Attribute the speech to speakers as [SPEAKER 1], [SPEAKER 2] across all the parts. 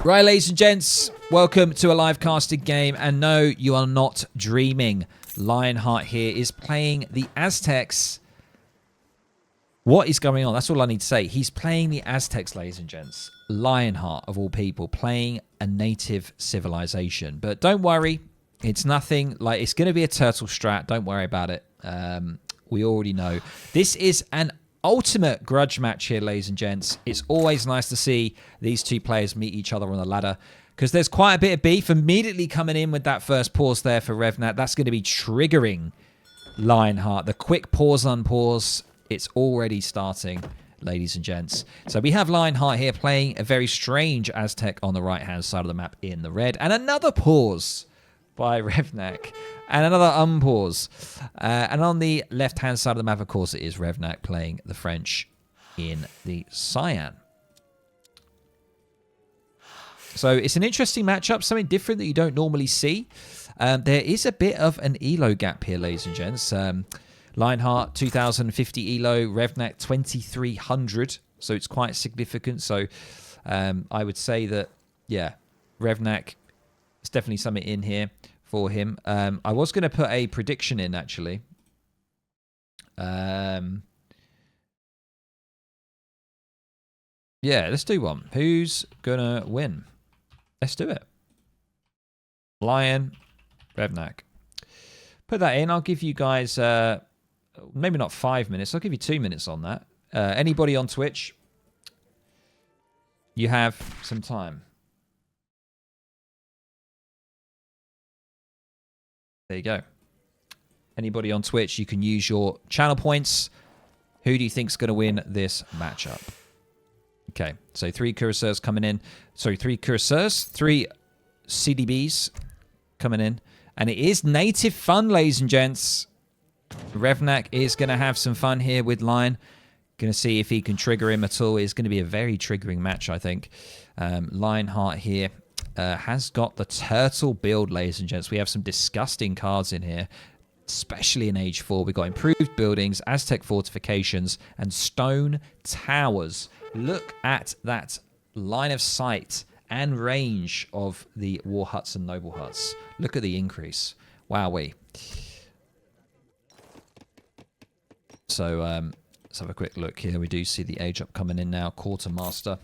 [SPEAKER 1] Right, ladies and gents, welcome to a live casted game. And no, you are not dreaming. Lionheart here is playing the Aztecs. What is going on? That's all I need to say. He's playing the Aztecs, ladies and gents. Lionheart, of all people, playing a native civilization. But don't worry, it's nothing like... It's going to be a turtle strat. Don't worry about it. We already know. This is an ultimate grudge match here, ladies and gents. It's always nice to see these two players meet each other on the ladder because there's quite a bit of beef immediately coming in with that first pause there for Revnat. That's going to be triggering Lionheart. The quick pause, unpause. It's already starting, ladies and gents. So we have Lionheart here playing a very strange Aztec on the right-hand side of the map in the red. And another pause by Revnak. And another unpause. And on the left-hand side of the map, of course, it is Revnak playing the French in the cyan. So it's an interesting matchup, something different that you don't normally see. There is a bit of an elo gap here, ladies and gents. Lionheart, 2050 elo, Revnak, 2300. So it's quite significant. So I would say that, yeah, Revnak, there's definitely something in here for him. I was going to put a prediction in, actually. Yeah, let's do one. Who's going to win? Let's do it. Lion, Revnak. Put that in. I'll give you guys, maybe not 5 minutes. I'll give you 2 minutes on that. Anybody on Twitch? You have some time. There you go. Anybody on Twitch, you can use your channel points. Who do you think's going to win this matchup? Okay, so 3 cuirassiers coming in. Sorry, 3 cuirassiers, 3 CDBs coming in. And it is native fun, ladies and gents. Revnak is going to have some fun here with Lion. Going to see if he can trigger him at all. It's going to be a very triggering match, I think. Lionheart here. Has got the turtle build, ladies and gents. We have some disgusting cards in here, especially in Age 4. We've got improved buildings, Aztec fortifications, and stone towers. Look at that line of sight and range of the war huts and noble huts. Look at the increase. Wowee. So let's have a quick look here. We do see the age up coming in now. Quartermaster.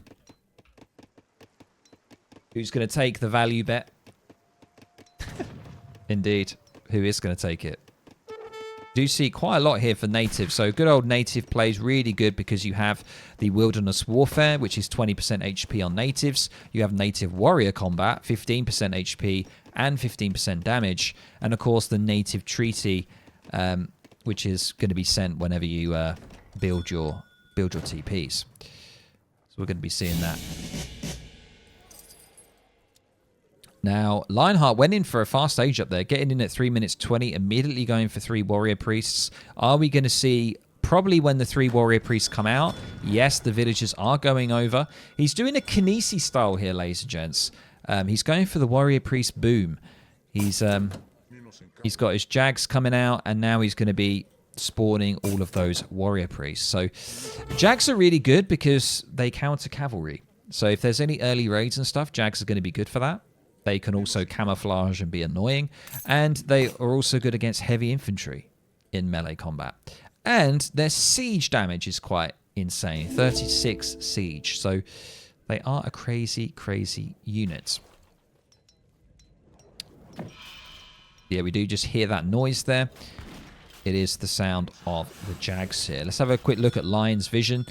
[SPEAKER 1] Who's going to take the value bet? Indeed. Who is going to take it? Do see quite a lot here for native. So good old native plays really good because you have the wilderness warfare, which is 20% HP on natives. You have native warrior combat, 15% HP and 15% damage. And of course the native treaty, which is going to be sent whenever you build your TPs. So we're going to be seeing that. Now, Lionheart went in for a fast age up there, getting in at 3 minutes 20, immediately going for 3 warrior priests. Are we going to see, probably when the 3 warrior priests come out, yes, the villagers are going over. He's doing a Kinesi style here, ladies and gents. He's going for the warrior priest boom. He's got his jags coming out, and now he's going to be spawning all of those warrior priests. So, jags are really good because they counter cavalry. So if there's any early raids and stuff, jags are going to be good for that. They can also camouflage and be annoying. And they are also good against heavy infantry in melee combat. And their siege damage is quite insane. 36 siege. So they are a crazy, crazy unit. Yeah, we do just hear that noise there. It is the sound of the jags here. Let's have a quick look at Lion's vision.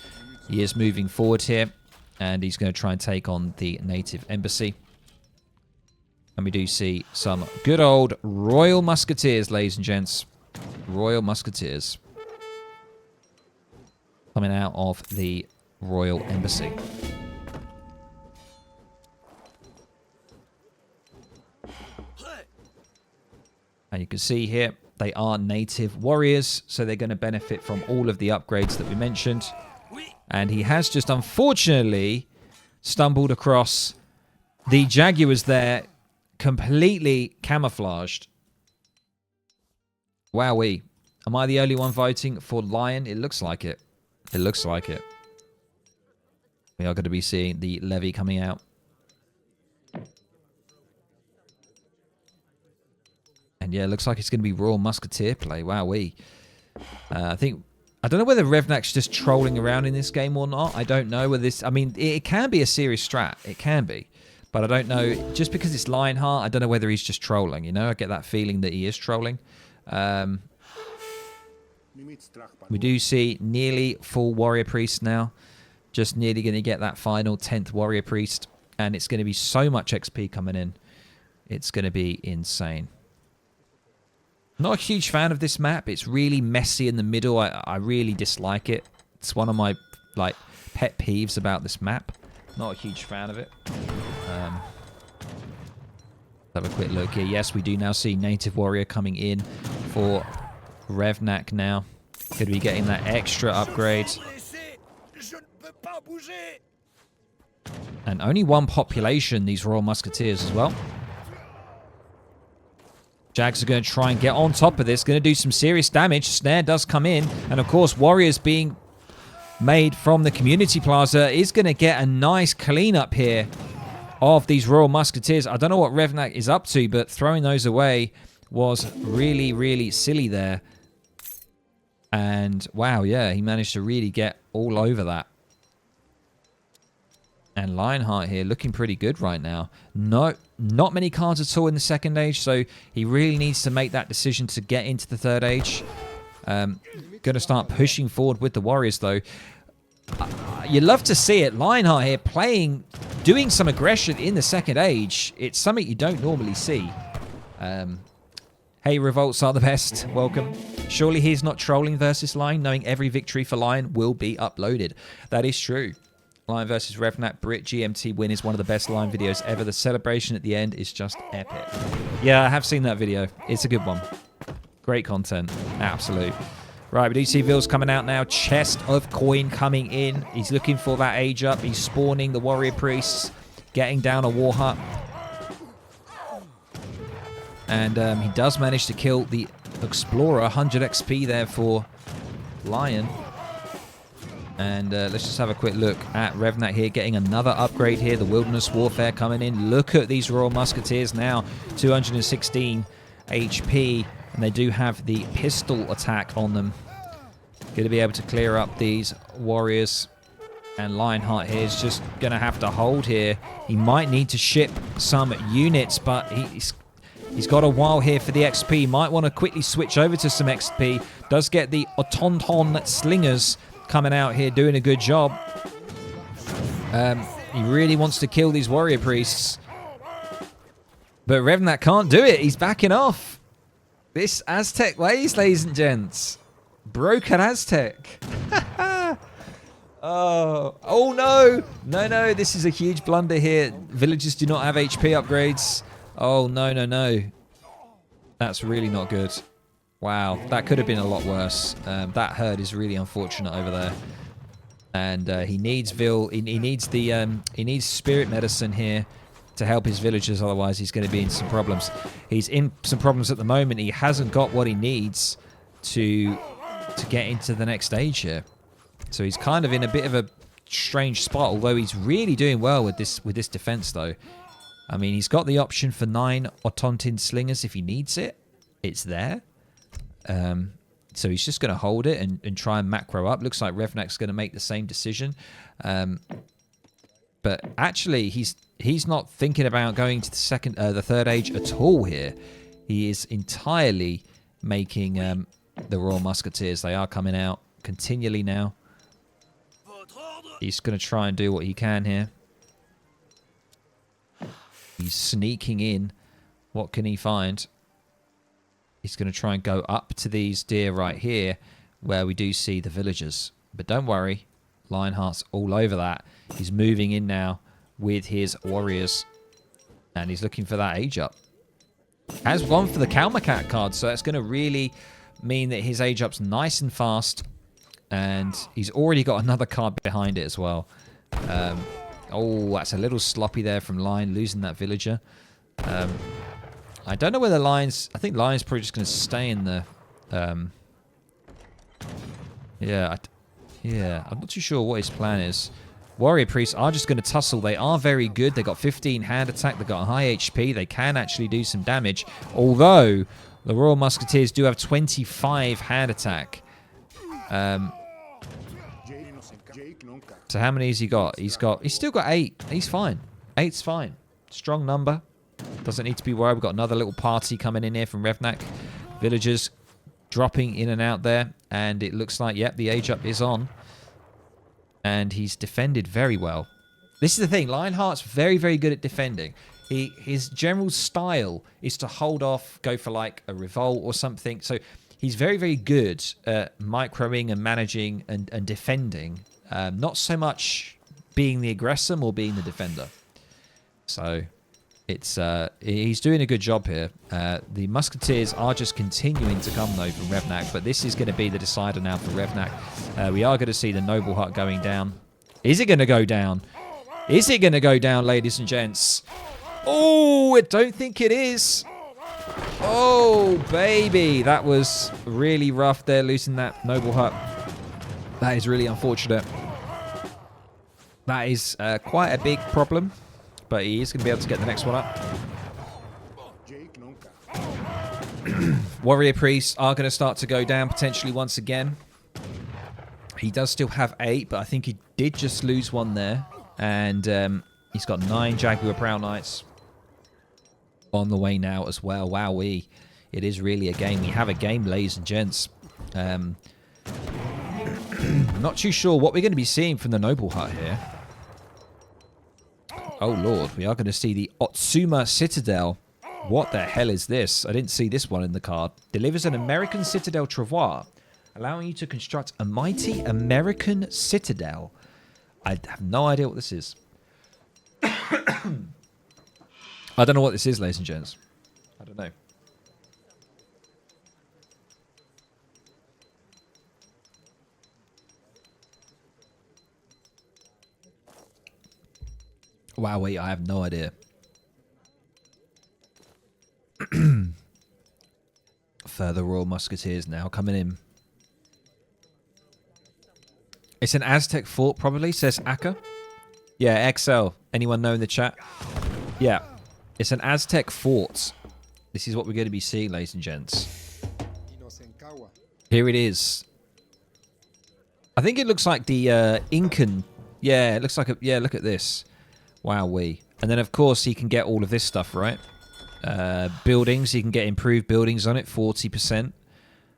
[SPEAKER 1] He is moving forward here. And he's going to try and take on the native embassy. And we do see some good old Royal Musketeers, ladies and gents. Royal Musketeers. Coming out of the Royal Embassy. And you can see here, they are native warriors. So they're going to benefit from all of the upgrades that we mentioned. And he has just unfortunately stumbled across the Jaguars there. Completely camouflaged. Wowee. Am I the only one voting for Lion? It looks like it. It looks like it. We are going to be seeing the levy coming out. And yeah, it looks like it's going to be Royal Musketeer play. Wowee. I don't know whether Revnak's just trolling around in this game or not. I don't know whether this... I mean, it can be a serious strat. It can be. But I don't know. Just because it's Lionheart, I don't know whether he's just trolling, you know? I get that feeling that he is trolling. We do see nearly full Warrior Priest now. Just nearly going to get that final 10th Warrior Priest. And it's going to be so much XP coming in. It's going to be insane. Not a huge fan of this map. It's really messy in the middle. I really dislike it. It's one of my pet peeves about this map. Not a huge fan of it. Let's have a quick look here. Yes, we do now see Native Warrior coming in for Revnak now. Could be getting that extra upgrade. And only one population, these Royal Musketeers as well. Jags are going to try and get on top of this. Going to do some serious damage. Snare does come in. And of course, Warriors being made from the Community Plaza is going to get a nice cleanup here of these Royal Musketeers. I don't know what Revnak is up to, but throwing those away was really, really silly there. And wow, yeah, he managed to really get all over that. And Lionheart here looking pretty good right now. No, not many cards at all in the second age, so he really needs to make that decision to get into the third age. Going to start pushing forward with the Warriors, though. You love to see it. Lionheart here doing some aggression in the second age. It's something you don't normally see. Hey, Revolts are the best. Welcome. Surely he's not trolling versus Lion, knowing every victory for Lion will be uploaded. That is true. Lion versus Revnak Brit GMT win is one of the best Lion videos ever. The celebration at the end is just epic. Yeah, I have seen that video. It's a good one. Great content. Absolute. Right, we do see Vils coming out now. Chest of coin coming in. He's looking for that age up. He's spawning the Warrior Priests. Getting down a War Hut. And he does manage to kill the Explorer. 100 XP there for Lion. And let's just have a quick look at Revnak here, getting another upgrade here. The Wilderness Warfare coming in. Look at these Royal Musketeers now. 216 HP. And they do have the pistol attack on them. Going to be able to clear up these Warriors. And Lionheart here is just going to have to hold here. He might need to ship some units, but he's got a while here for the XP. Might want to quickly switch over to some XP. Does get the Autonton Slingers coming out here, doing a good job. He really wants to kill these Warrior Priests. But Revnak can't do it. He's backing off. This Aztec ways, ladies and gents. Broken Aztec. Oh no. No, this is a huge blunder here. Villagers do not have HP upgrades. Oh, no. That's really not good. Wow, that could have been a lot worse. That herd is really unfortunate over there. And he needs he needs spirit medicine here to help his villagers, otherwise he's going to be in some problems. He's in some problems at the moment. He hasn't got what he needs to get into the next stage here. So he's kind of in a bit of a strange spot, although he's really doing well with this defense though. I mean, he's got the option for 9 Autontin Slingers if he needs it. It's there. So he's just going to hold it and try and macro up. Looks like Revnak's going to make the same decision. But actually, he's not thinking about going to the third age at all here. He is entirely making the Royal Musketeers. They are coming out continually now. He's going to try and do what he can here. He's sneaking in. What can he find? He's going to try and go up to these deer right here where we do see the villagers. But don't worry. Lionheart's all over that. He's moving in now with his warriors. And he's looking for that age up. Has gone for the Kalmakat card. So that's going to really mean that his age up's nice and fast. And he's already got another card behind it as well. Oh, that's a little sloppy there from Lion, losing that villager. I don't know whether Lion's... I think Lion's probably just going to stay in the... Yeah, I'm not too sure what his plan is. Warrior Priests are just going to tussle. They are very good. They got 15 hand attack. They got a high HP. They can actually do some damage. Although, The Royal Musketeers do have 25 hand attack. So how many has he got? He's still got 8. He's fine. 8's fine. Strong number. Doesn't need to be worried. We've got another little party coming in here from Revnak. Villagers dropping in and out there. And it looks like, yep, the age up is on. And he's defended very well. This is the thing. Lionheart's very, very good at defending. His general style is to hold off, go for like a revolt or something. So he's very, very good at microing and managing and defending. Not so much being the aggressor or being the defender. So it's he's doing a good job here. The Musketeers are just continuing to come though from Revnak, but this is going to be the decider now for Revnak. We are going to see the Nobleheart going down. Is it going to go down? Is it going to go down, ladies and gents? Oh, I don't think it is. Oh, baby. That was really rough there, losing that Nobleheart. That is really unfortunate. That is quite a big problem. But he is going to be able to get the next one up. Warrior Priests are going to start to go down potentially once again. He does still have 8, but I think he did just lose one there. And he's got 9 Jaguar Proud Knights on the way now as well. Wowee. It is really a game. We have a game, ladies and gents. Not too sure what we're going to be seeing from the Nobleheart here. Oh, Lord. We are going to see the Otsuma Citadel. What the hell is this? I didn't see this one in the card. Delivers an American Citadel Travois, allowing you to construct a mighty American Citadel. I have no idea what this is. I don't know what this is, ladies and gents. I don't know. Wow, wait, I have no idea. Further Royal Musketeers now coming in. It's an Aztec fort, probably, says Aka. Yeah, XL. Anyone know in the chat? Yeah. It's an Aztec fort. This is what we're going to be seeing, ladies and gents. Here it is. I think it looks like the Incan. Yeah, it looks like a... Yeah, look at this. Wowee. And then, of course, he can get all of this stuff, right? Buildings. He can get improved buildings on it, 40%.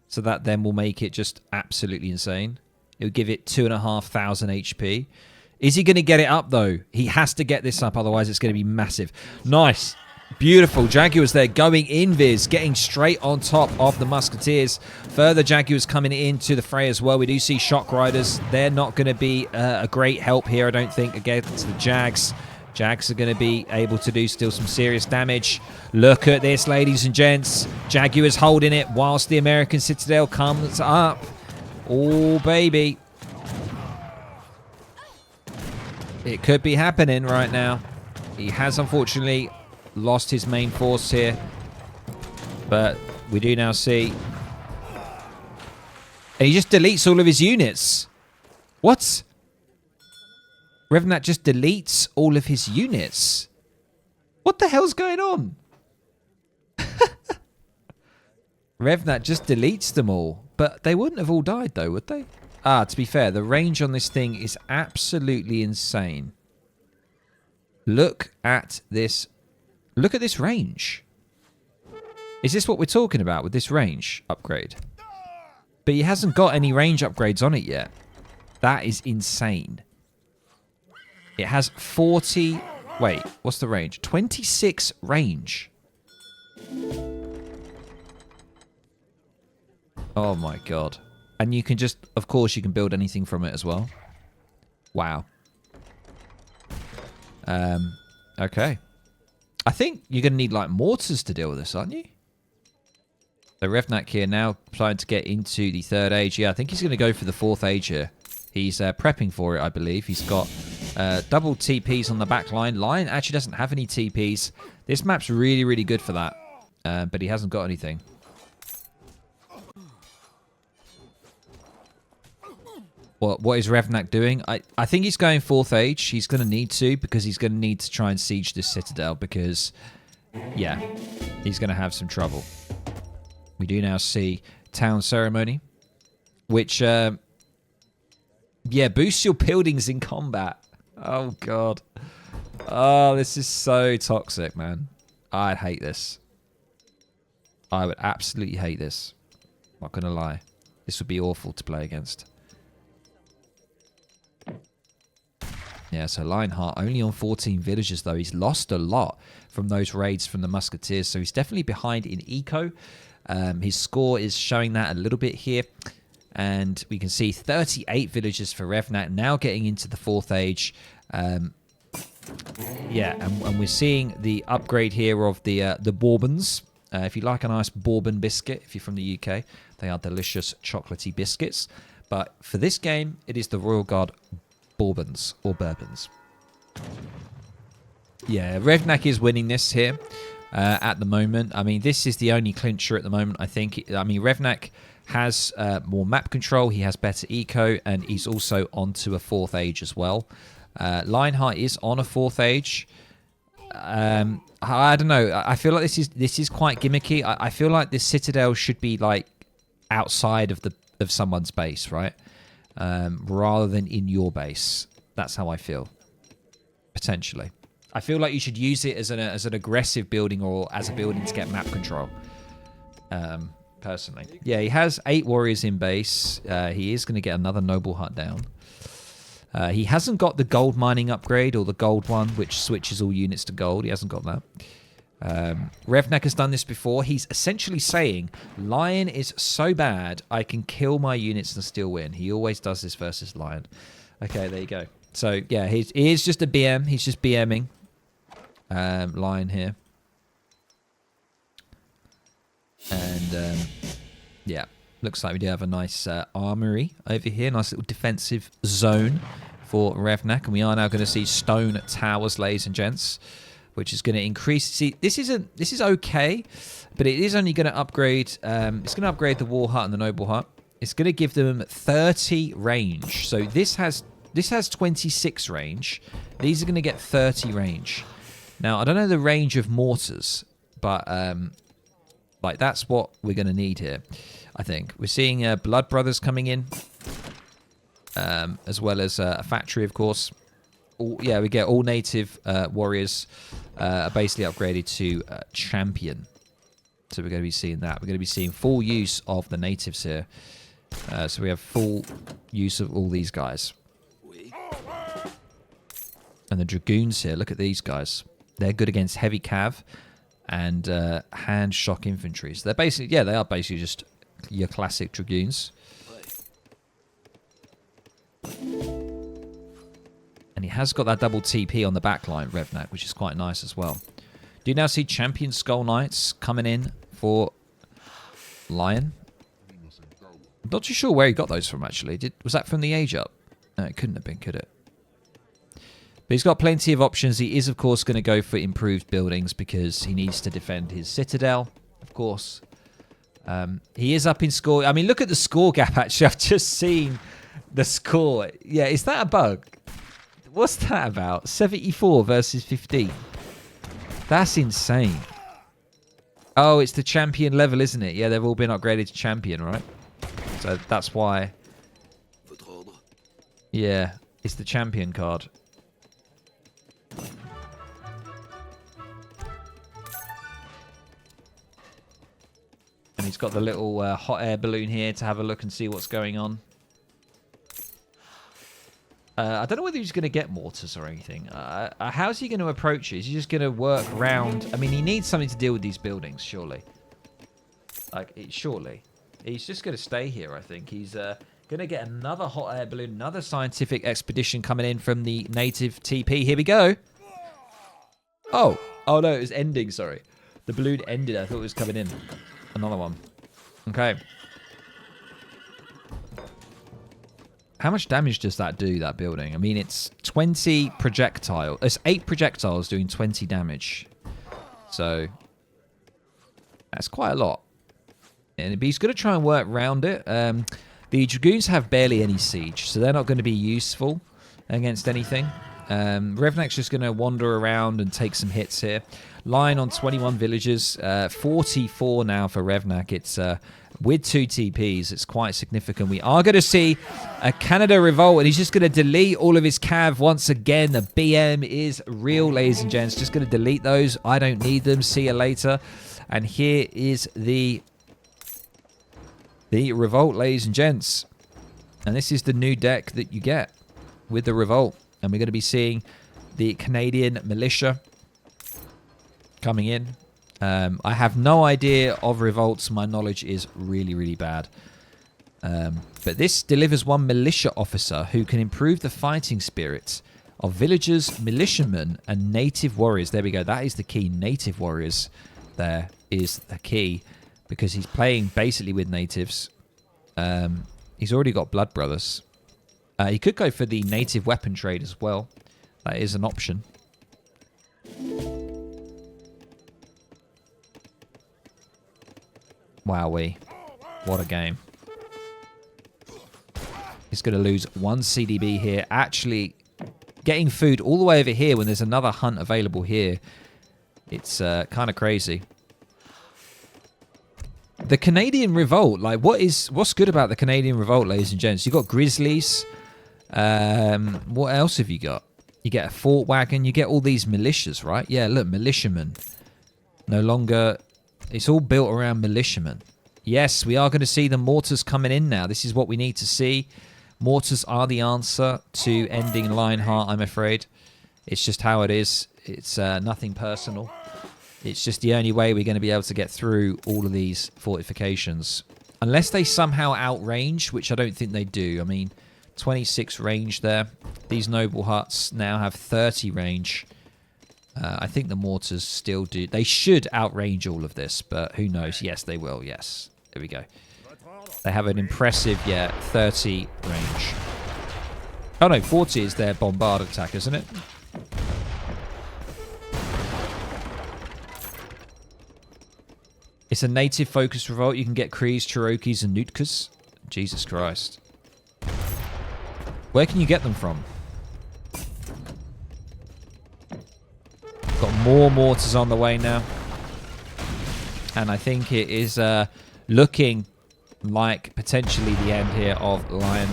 [SPEAKER 1] So that then will make it just absolutely insane. It would give it 2,500 HP. Is he going to get it up, though? He has to get this up, otherwise it's going to be massive. Nice. Beautiful. Jaguars there going in, Viz. Getting straight on top of the Musketeers. Further Jaguars coming into the fray as well. We do see Shock Riders. They're not going to be a great help here, I don't think, against the Jags. Jags are going to be able to do still some serious damage. Look at this, ladies and gents. Jaguars holding it whilst the American Citadel comes up. Oh, baby. It could be happening right now. He has, unfortunately, lost his main force here. But we do now see... And he just deletes all of his units. What? Revnak just deletes all of his units. What the hell's going on? Revnak just deletes them all. But they wouldn't have all died, though, would they? Ah, to be fair, the range on this thing is absolutely insane. Look at this. Look at this range. Is this what we're talking about with this range upgrade? But he hasn't got any range upgrades on it yet. That is insane. It has 40... Wait, what's the range? 26 range. Oh my god. And you can just... Of course, you can build anything from it as well. Wow. Okay. I think you're going to need, like, mortars to deal with this, aren't you? So Revnak here now trying to get into the 3rd age. Yeah, I think he's going to go for the 4th age here. He's prepping for it, I believe. He's got double TPs on the back line. Lion actually doesn't have any TPs. This map's really, really good for that. But he hasn't got anything. What is Revnak doing? I think he's going 4th age. He's going to need to, because he's going to need to try and siege this citadel because, yeah, he's going to have some trouble. We do now see Town Ceremony, which, yeah, boosts your buildings in combat. Oh, God. Oh, this is so toxic, man. I'd hate this. I would absolutely hate this. Not going to lie. This would be awful to play against. Yeah, so Lionheart only on 14 villagers, though. He's lost a lot from those raids from the Musketeers, so he's definitely behind in eco. His score is showing that a little bit here. And we can see 38 villagers for Revnak, now getting into the 4th age. Yeah, and we're seeing the upgrade here of the Bourbons. If you like a nice Bourbon biscuit, if you're from the UK, they are delicious chocolatey biscuits. But for this game, it is the Royal Guard Bourbons or Bourbons. Yeah, Revnak is winning this here at the moment. I mean, this is the only clincher at the moment, I think. I mean, Revnak has more map control. He has better eco, and he's also onto a 4th age as well. Lionheart is on a 4th age. I don't know. I feel like this is quite gimmicky. I feel like this Citadel should be like outside of someone's base, right? Rather than in your base. That's how I feel. Potentially. I feel like you should use it as an aggressive building or as a building to get map control. Personally. Yeah, he has 8 warriors in base. He is going to get another noble hut down. He hasn't got the gold mining upgrade or the gold one, which switches all units to gold. He hasn't got that. Revnak has done this before. He's essentially saying, Lion is so bad, I can kill my units and still win. He always does this versus Lion. Okay, there you go. So, yeah, he is just a BM. He's just BMing Lion here. And, yeah, looks like we do have a nice armory over here. Nice little defensive zone for Revnak. And we are now going to see stone towers, ladies and gents, which is going to increase. See, this is okay, but it is only going to upgrade. It's going to upgrade the War Hut and the Noble Hut. It's going to give them 30 range. So this has 26 range. These are going to get 30 range. Now, I don't know the range of mortars, but like that's what we're going to need here, I think. We're seeing Blood Brothers coming in, as well as a factory, of course. Yeah, we get all native warriors are basically upgraded to champion. So we're going to be seeing that. We're going to be seeing full use of the natives here. So we have full use of all these guys. And the dragoons here, look at these guys. They're good against heavy cav and hand shock infantry. So they're basically, yeah, they are basically just your classic dragoons. And he has got that double TP on the back line, Revnak, which is quite nice as well. Do you now see Champion Skull Knights coming in for Lion? I'm not too sure where he got those from, actually. Was that from the age up? No, it couldn't have been, could it? But he's got plenty of options. He is, of course, going to go for improved buildings because he needs to defend his Citadel, of course. He is up in score. I mean, look at the score gap, actually. I've just seen the score. Yeah, is that a bug? What's that about? 74 versus 15. That's insane. Oh, it's the champion level, isn't it? Yeah, they've all been upgraded to champion, right? So that's why. Yeah, it's the champion card. And he's got the little hot air balloon here to have a look and see what's going on. I don't know whether he's going to get mortars or anything. How's he going to approach it? Is he just going to work around? I mean, he needs something to deal with these buildings, surely. Surely. He's just going to stay here, I think. He's going to get another hot air balloon, another scientific expedition coming in from the native TP. Here we go. Oh no, it was ending, sorry. The balloon ended. I thought it was coming in. Another one. Okay. How much damage does that do, that building? I mean, it's 20 projectile. It's 8 projectiles doing 20 damage. So, that's quite a lot. And he's going to try and work around it. The Dragoons have barely any siege, so they're not going to be useful against anything. Revnak's just going to wander around and take some hits here. Lion on 21 villagers. 44 now for Revnak. It's with 2 TPs. It's quite significant. We are going to see a Canada revolt, and he's just going to delete all of his cav once again. The BM is real, ladies and gents. Just going to delete those. I don't need them. See you later. And here is the revolt, ladies and gents. And this is the new deck that you get with the revolt. And we're going to be seeing the Canadian militia coming in. I have no idea of revolts. My knowledge is really, really bad. But this delivers 1 militia officer who can improve the fighting spirit of villagers, militiamen, and native warriors. There we go. That is the key. Native warriors there is the key, because he's playing basically with natives. He's already got blood brothers. He could go for the native weapon trade as well. That is an option. Wowee. What a game. He's going to lose 1 CDB here. Actually, getting food all the way over here when there's another hunt available here. It's kind of crazy. The Canadian revolt, like, what's good about the Canadian revolt, ladies and gents? You've got grizzlies. What else have you got? You get a fort wagon. You get all these militias, right? Yeah, look, militiamen. No longer... It's all built around militiamen. Yes, we are going to see the mortars coming in now. This is what we need to see. Mortars are the answer to ending Lionheart, I'm afraid. It's just how it is. It's nothing personal. It's just the only way we're going to be able to get through all of these fortifications. Unless they somehow outrange, which I don't think they do. I mean, 26 range there. These noble huts now have 30 range. I think the mortars still do. They should outrange all of this, but who knows? Yes, they will. Yes. There we go. They have an impressive, 30 range. Oh no, 40 is their bombard attack, isn't it? It's a native focused revolt. You can get Crees, Cherokees, and Nootkas. Jesus Christ. Where can you get them from? Got more mortars on the way now. And I think it is looking like potentially the end here of Lion.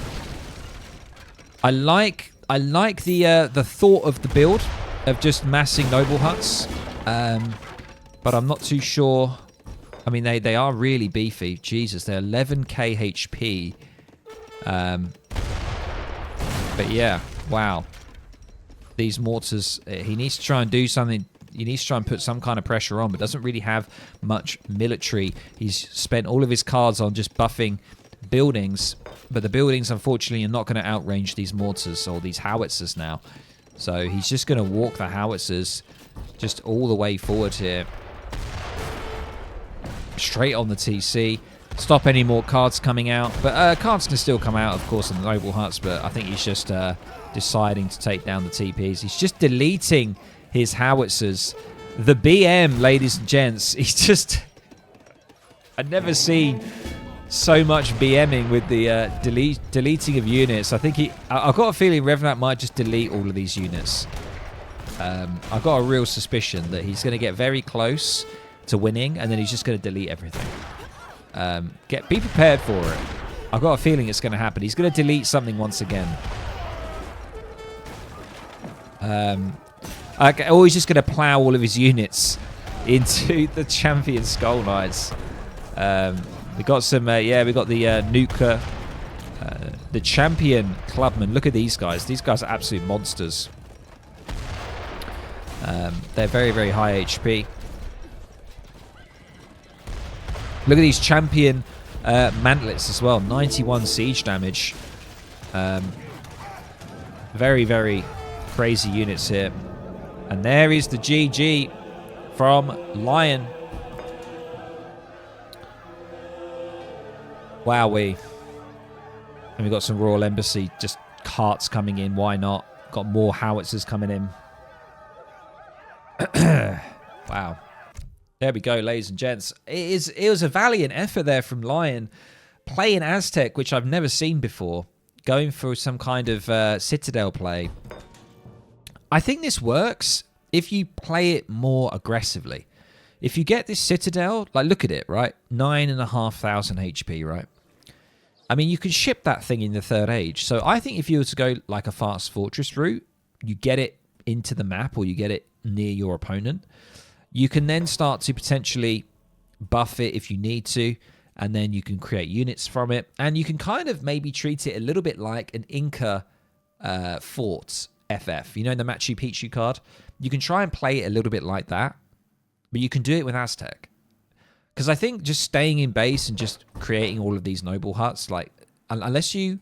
[SPEAKER 1] I like the thought of the build of just massing noble huts. But I'm not too sure. I mean, they are really beefy. Jesus, they're 11k HP. But yeah, wow. These mortars, he needs to try and do something. He needs to try and put some kind of pressure on, but doesn't really have much military. He's spent all of his cards on just buffing buildings, but the buildings, unfortunately, are not going to outrange these mortars or these howitzers now. So he's just going to walk the howitzers just all the way forward here. Straight on the TC. Stop any more cards coming out. But cards can still come out, of course, on the noble huts, but I think he's just deciding to take down the TPs. He's just deleting his howitzers. The BM, ladies and gents, he's just... I've never seen so much BMing with the deleting of units. I think I've got a feeling Revnak might just delete all of these units. I've got a real suspicion that he's going to get very close to winning, and then he's just going to delete everything. Be prepared for it. I've got a feeling it's going to happen. He's going to delete something once again. Or he's just going to plow all of his units into the champion Skull Knights. We got some, we got the Nuka, the champion clubman. Look at these guys. These guys are absolute monsters. They're very, very high HP. Look at these champion mantlets as well. 91 siege damage. Very, very crazy units here. And there is the GG from Lion. Wowee. And we've got some Royal Embassy, just carts coming in. Why not? Got more howitzers coming in. Wow. There we go, ladies and gents. It was a valiant effort there from Lion. Playing Aztec, which I've never seen before. Going for some kind of Citadel play. I think this works if you play it more aggressively. If you get this Citadel, like look at it, right? 9,500 HP, right? I mean, you can ship that thing in the third age. So I think if you were to go like a fast fortress route, you get it into the map or you get it near your opponent. You can then start to potentially buff it if you need to, and then you can create units from it. And you can kind of maybe treat it a little bit like an Inca fort FF. You know, in the Machu Picchu card? You can try and play it a little bit like that, but you can do it with Aztec. Because I think just staying in base and just creating all of these noble huts, like unless you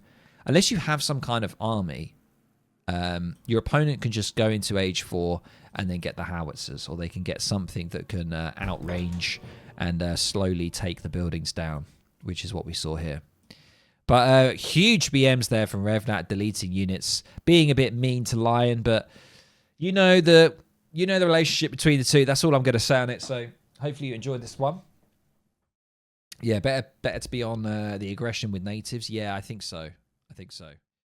[SPEAKER 1] have some kind of army, your opponent can just go into Age 4 and then get the howitzers, or they can get something that can outrange and slowly take the buildings down, which is what we saw here. But huge BMs there from Revnat, deleting units, being a bit mean to Lion, but you know the relationship between the two. That's all I'm going to say on it. So hopefully you enjoyed this one. Yeah, better to be on the aggression with natives. Yeah, I think so.